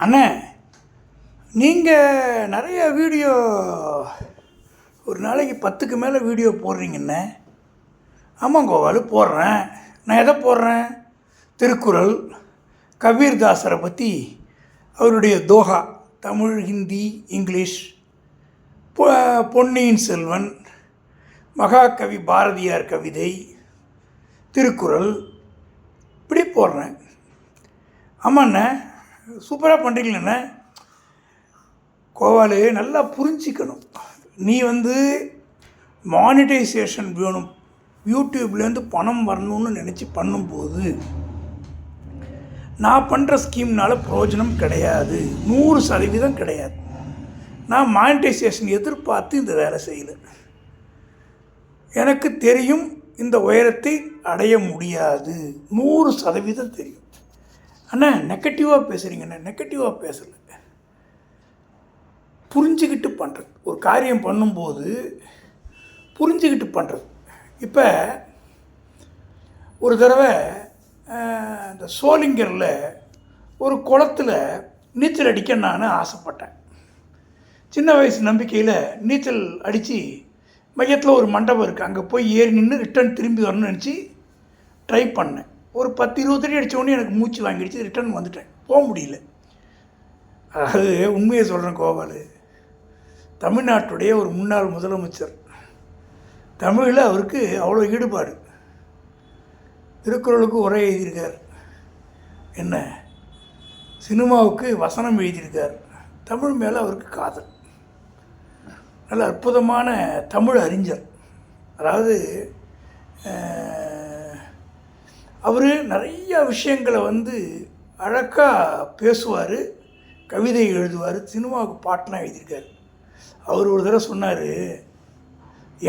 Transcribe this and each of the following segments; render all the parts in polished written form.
அண்ணே, நீங்கள் நிறைய வீடியோ ஒரு நாளைக்கு 10க்கு மேலே வீடியோ போடுறீங்கண்ணே. ஆமாம் கோபாலு, போடுறேன். நான் எதை போடுறேன்? திருக்குறள், கபீர்தாசரை பற்றி, அவருடைய தோஹா தமிழ், ஹிந்தி, இங்கிலீஷ், பொன்னியின் செல்வன், மகாகவி பாரதியார் கவிதை, திருக்குறள், இப்படி போடுறேன். ஆமாண்ணே, சூப்பராக பண்ணுறீங்களண்ணே. கோபாலு, நல்லா புரிஞ்சிக்கணும். நீ மானிட்டைசேஷன் வேணும், யூடியூப்லேருந்து பணம் வரணும்னு நினச்சி பண்ணும்போது நான் பண்ணுற ஸ்கீம்னால் பிரயோஜனம் கிடையாது, 100% கிடையாது. நான் மானிட்டைசேஷன் எதிர்பார்த்து இந்த வேலை செய்யலை. எனக்கு தெரியும் இந்த உயரத்தை அடைய முடியாது, 100% தெரியும். அண்ணா, நெகட்டிவாக பேசுகிறீங்கண்ணே. நெகட்டிவாக பேசலை, புரிஞ்சுக்கிட்டு பண்ணுறது. ஒரு காரியம் பண்ணும்போது புரிஞ்சுக்கிட்டு பண்ணுறது. இப்போ ஒரு தடவை இந்த சோளிங்கரில் ஒரு குளத்தில் நீச்சல் அடிக்க நான் ஆசைப்பட்டேன். சின்ன வயசு நம்பிக்கையில் நீச்சல் அடித்து மையத்தில் ஒரு மண்டபம் இருக்குது, அங்கே போய் ஏறி நின்று ரிட்டர்ன் திரும்பி வரணும்னு நினச்சி ட்ரை பண்ணேன். ஒரு 10-20 அடி அடித்தோடனே எனக்கு மூச்சு வாங்கிடுச்சு, ரிட்டர்ன் வந்துட்டேன், போக முடியல. அதாவது உண்மையை சொல்கிறேன் கோபாலு, தமிழ்நாட்டுடைய ஒரு முன்னாள் முதலமைச்சர், தமிழில் அவருக்கு அவ்வளோ ஈடுபாடு. திருக்குறளுக்கு உரை எழுதியிருக்கார், என்ன சினிமாவுக்கு வசனம் எழுதியிருக்கார். தமிழ் மேலே அவருக்கு காதல். நல்ல அற்புதமான தமிழ் அறிஞர். அதாவது அவர் நிறைய விஷயங்களை அழகாக பேசுவார், கவிதை எழுதுவார், சினிமாவுக்கு பாட்டெலாம் எழுதியிருக்கார். அவர் ஒரு தடவை சொன்னார்,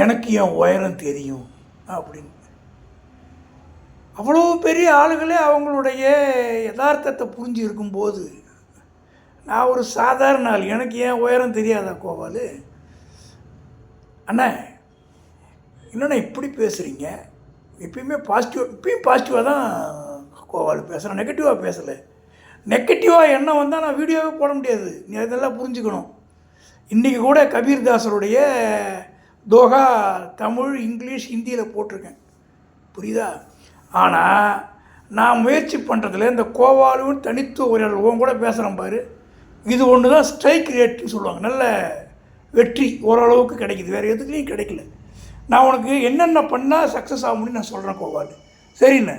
எனக்கு என் உயரம் தெரியும் அப்படின்னு. அவ்வளோ பெரிய ஆளுகளே அவங்களுடைய யதார்த்தத்தை புரிஞ்சு இருக்கும்போது நான் ஒரு சாதாரண ஆள், எனக்கு ஏன் உயரம் தெரியாதா கோபாலு? அண்ணா, என்னண்ணா இப்படி பேசுகிறீங்க? எப்பயுமே இப்பயும் பாசிட்டிவாக தான் கோபாலு பேசுகிறேன், நெகட்டிவாக பேசலை. நெகட்டிவாக எண்ணம் வந்தால் நான் வீடியோவே போட முடியாது, நீ அதெல்லாம் புரிஞ்சுக்கணும். இன்றைக்கி கூட கபீர்தாசருடைய தோஹா தமிழ், இங்கிலீஷ், ஹிந்தியில் போட்டிருக்கேன், புரியுதா? ஆனால் நான் முயற்சி பண்ணுறதுல இந்த கோபாலுன்னு தனித்துவ உரையாடல் கூட பேசுகிறேன் பாரு, இது ஒன்று தான் ஸ்ட்ரைக் ரேட்டுன்னு சொல்லுவாங்க. நல்ல வெற்றி ஓரளவுக்கு கிடைக்கிது, வேறு எதுக்குலையும் கிடைக்கல. நான் உனக்கு என்னென்ன பண்ணால் சக்ஸஸ் ஆக முடியும் நான் சொல்கிறேன் கோபாலு, சரிண்ணே.